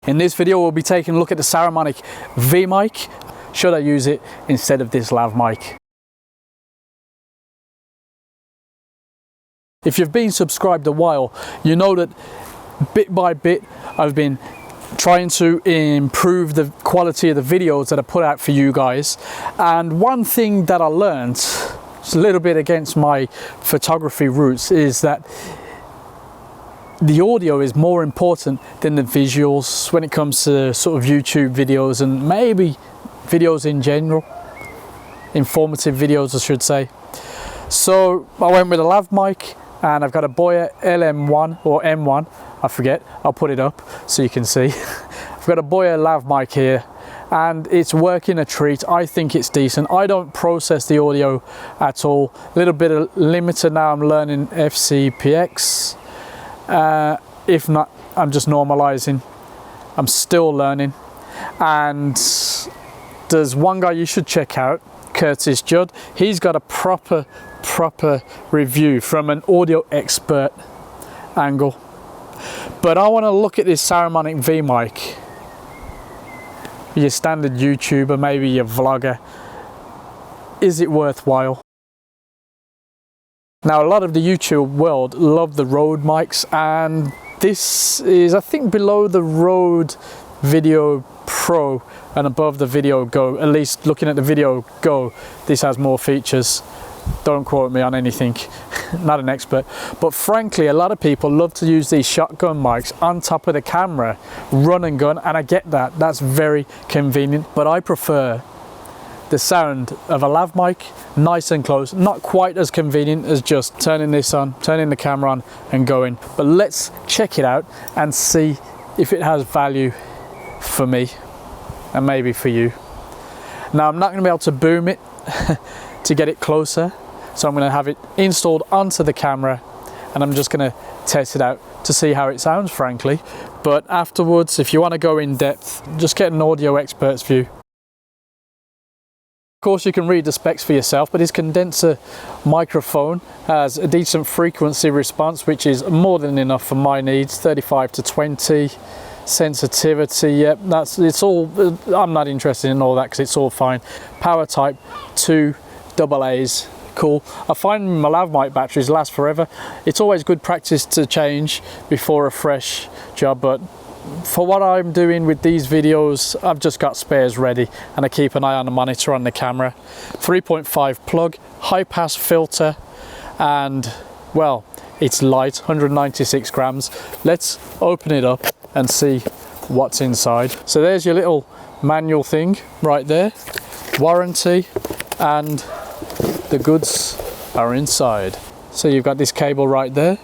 In this video we'll be taking a look at the Saramonic Vmic. Should I use it instead of this lav mic? If you've been subscribed a while, you know that bit by bit I've been trying to improve the quality of the videos that I put out for you guys. And one thing that I learned, it's a little bit against my photography roots, is that the audio is more important than the visuals when it comes to sort of YouTube videos and maybe videos in general, informative videos I should say. So I went with a lav mic, and I've got a Boya LM1 or M1, I forget, I'll put it up so you can see. I've got a Boya lav mic here and it's working a treat. I think it's decent. I don't process the audio at all. A little bit of limiter now, I'm learning FCPX. If not, I'm just normalizing. I'm still learning. And there's one guy you should check out, Curtis Judd. He's got a proper review from an audio expert angle. But I want to look at this Saramonic Vmic. Your standard YouTuber, maybe your vlogger. Is it worthwhile? Now, a lot of the YouTube world love the Rode mics, and this is, I think, below the Rode Video Pro and above the Video Go. At least looking at the Video Go, this has more features. Don't quote me on anything, not an expert. But frankly, a lot of people love to use these shotgun mics on top of the camera, run and gun, and I get that. That's very convenient, but I prefer the sound of a lav mic, nice and close, not quite as convenient as just turning this on, turning the camera on and going. But let's check it out and see if it has value for me and maybe for you. Now, I'm not going to be able to boom it to get it closer, so I'm going to have it installed onto the camera and I'm just going to test it out to see how it sounds, frankly. But afterwards, if you want to go in depth, just get an audio expert's view. Of course, you can read the specs for yourself, but his condenser microphone has a decent frequency response, which is more than enough for my needs. 35 to 20 sensitivity. Yep, it's all. I'm not interested in all that because it's all fine. Power type 2 AA's. Cool. I find my lav mic batteries last forever. It's always good practice to change before a fresh job, but for what I'm doing with these videos, I've just got spares ready and I keep an eye on the monitor on the camera. 3.5 plug, high pass filter, and well, it's light, 196 grams. Let's open it up and see what's inside. So there's your little manual thing right there, warranty, and the goods are inside. So you've got this cable right there,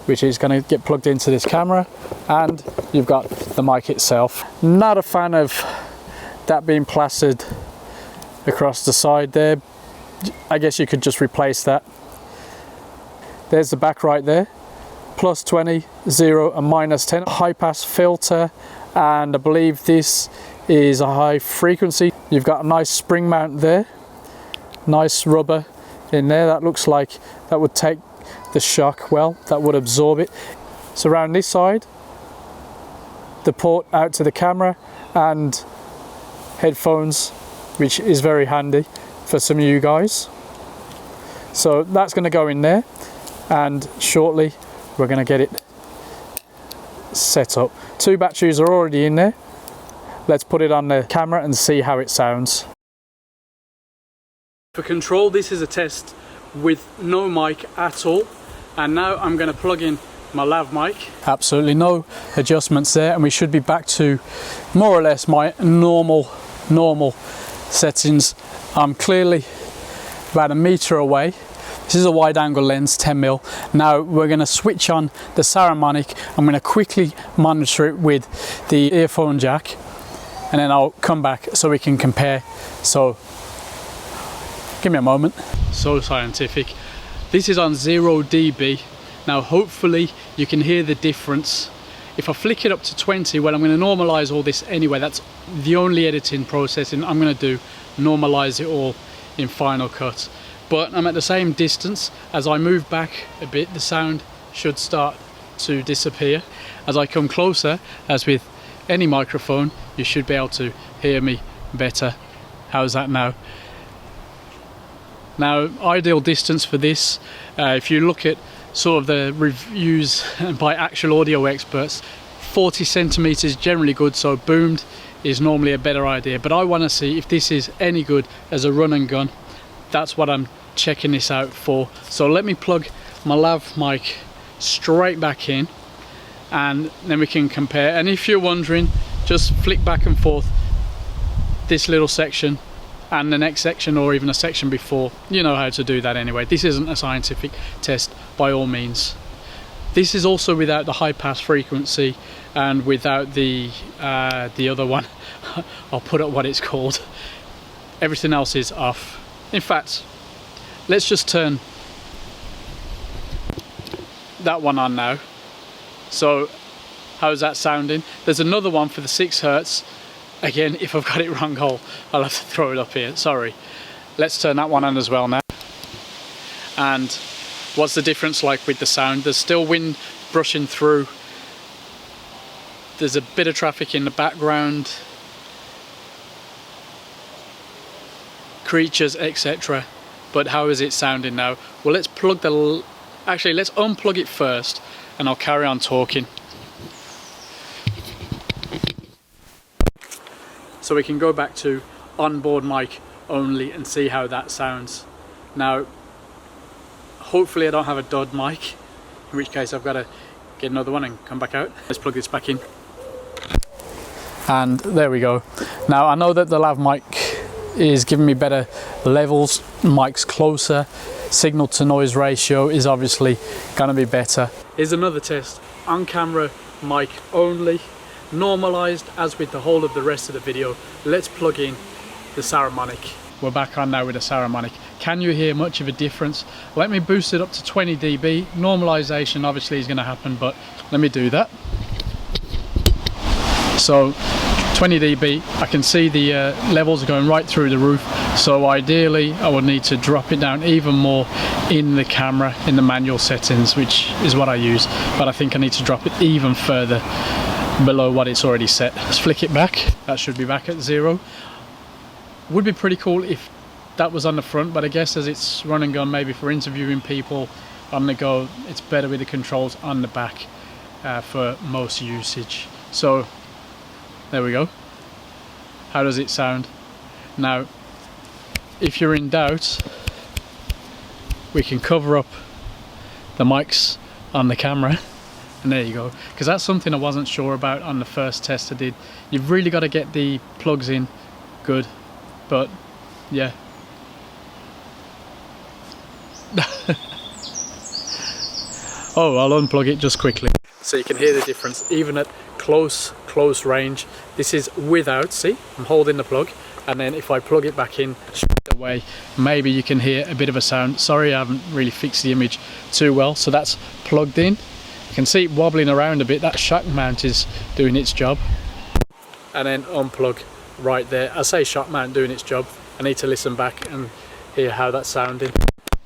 which is going to get plugged into this camera, and you've got the mic itself. Not a fan of that being plastered across the side there. I guess you could just replace that. There's the back right there, plus 20, 0 and minus 10. High pass filter, and I believe this is a high frequency. You've got a nice spring mount there, nice rubber in there. That looks like that would take the shock well, that would absorb it. So around this side, the port out to the camera, and headphones, which is very handy for some of you guys. So that's going to go in there, and shortly we're going to get it set up. 2 batteries are already in there. Let's put it on the camera and see how it sounds. For control, this is a test with no mic at all, and now I'm going to plug in my lav mic. Absolutely no adjustments there, and we should be back to more or less my normal settings. I'm clearly about 1 meter away. This is a wide angle lens, 10mm. Now we're going to switch on the Saramonic. I'm going to quickly monitor it with the earphone jack, and then I'll come back so we can compare. So give me a moment. So scientific. This is on 0 dB. Now hopefully you can hear the difference. If I flick it up to 20, well, I'm going to normalize all this anyway. That's the only editing processing I'm going to do, normalize it all in Final Cut. But I'm at the same distance. As I move back a bit, the sound should start to disappear. As I come closer, as with any microphone, you should be able to hear me better. How's that now? Now, ideal distance for this, if you look at sort of the reviews by actual audio experts, 40 centimeters generally good, so boomed is normally a better idea. But I want to see if this is any good as a run and gun. That's what I'm checking this out for. So let me plug my lav mic straight back in, and then we can compare. And if you're wondering, just flick back and forth this little section and the next section, or even a section before. You know how to do that anyway. This isn't a scientific test by all means. This is also without the high pass frequency and without the other one. I'll put up what it's called. Everything else is off. In fact, let's just turn that one on now. So how's that sounding? There's another one for the 6 Hertz. Again, if I've got it wrong, I'll have to throw it up here, sorry. Let's turn that one on as well now. And what's the difference like with the sound? There's still wind brushing through. There's a bit of traffic in the background. Creatures, etc. But how is it sounding now? Well, let's plug the... Actually, let's unplug it first and I'll carry on talking. So we can go back to onboard mic only and see how that sounds. Now, hopefully I don't have a dud mic, in which case I've got to get another one and come back out. Let's plug this back in. And there we go. Now I know that the lav mic is giving me better levels, mic's closer, signal to noise ratio is obviously going to be better. Here's another test, on camera mic only, normalized as with the whole of the rest of the video. Let's plug in the Saramonic. We're back on now with the Saramonic. Can you hear much of a difference? Let me boost it up to 20 dB. Normalization obviously is going to happen, but let me do that. So 20 dB, I can see the levels are going right through the roof. So ideally I would need to drop it down even more in the camera, in the manual settings, which is what I use. But I think I need to drop it even further below what it's already set. Let's flick it back. That should be back at 0. Would be pretty cool if that was on the front, but I guess as it's run and gun, maybe for interviewing people on the go, it's better with the controls on the back for most usage. So there we go. How does it sound? Now, if you're in doubt, we can cover up the mics on the camera. And there you go, because that's something I wasn't sure about on the first test I did. You've really got to get the plugs in good, but yeah. Oh, I'll unplug it just quickly so you can hear the difference even at close range. This is without, see, I'm holding the plug, and then if I plug it back in straight away, maybe you can hear a bit of a sound. Sorry, I haven't really fixed the image too well. So that's plugged in. You can see it wobbling around a bit. That shock mount is doing its job. And then unplug right there. I say shock mount doing its job. I need to listen back and hear how that's sounding.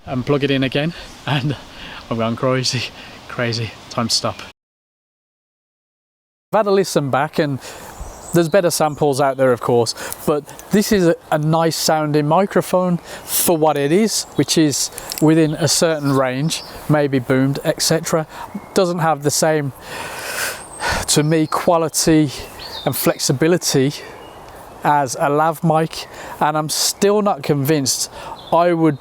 And plug it in again, and I've gone crazy. Time to stop. I've had a listen back, and there's better samples out there, of course, but this is a nice sounding microphone for what it is, which is within a certain range, maybe boomed, etc. Doesn't have the same, to me, quality and flexibility as a lav mic, and I'm still not convinced I would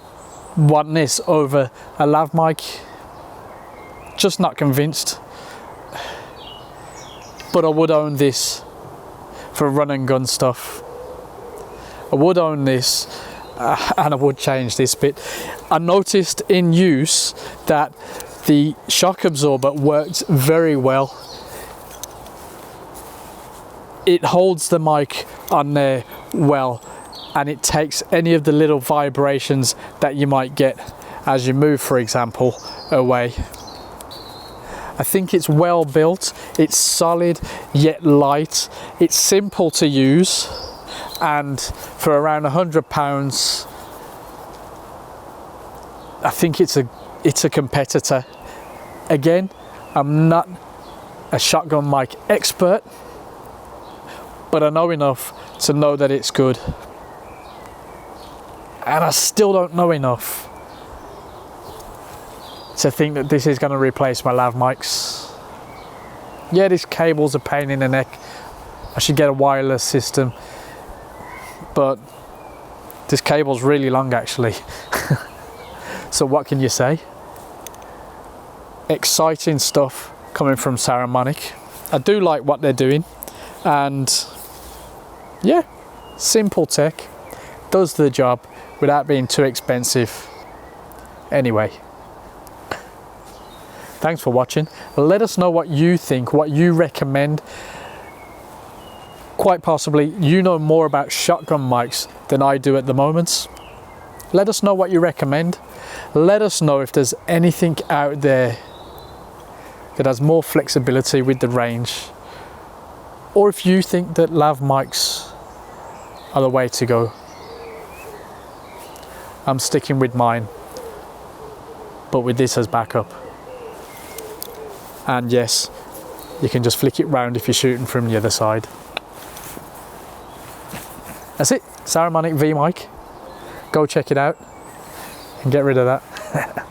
want this over a lav mic. Just not convinced. But I would own this for run and gun stuff. I would own this, and I would change this bit. I noticed in use that the shock absorber worked very well. It holds the mic on there well, and it takes any of the little vibrations that you might get as you move, for example, away. I think it's well built, it's solid yet light, it's simple to use, and for around £100 I think it's a competitor. Again, I'm not a shotgun mic expert, but I know enough to know that it's good. And I still don't know enough to think that this is going to replace my lav mics. Yeah, this cable's a pain in the neck. I should get a wireless system, but this cable's really long actually. So what can you say? Exciting stuff coming from Saramonic. I do like what they're doing, and yeah, simple tech, does the job without being too expensive. Anyway, thanks for watching. Let us know what you think, what you recommend. Quite possibly you know more about shotgun mics than I do at the moment. Let us know what you recommend. Let us know if there's anything out there that has more flexibility with the range, or if you think that lav mics are the way to go. I'm sticking with mine, but with this as backup. And yes, you can just flick it round if you're shooting from the other side. That's it, Saramonic Vmic. Go check it out and get rid of that.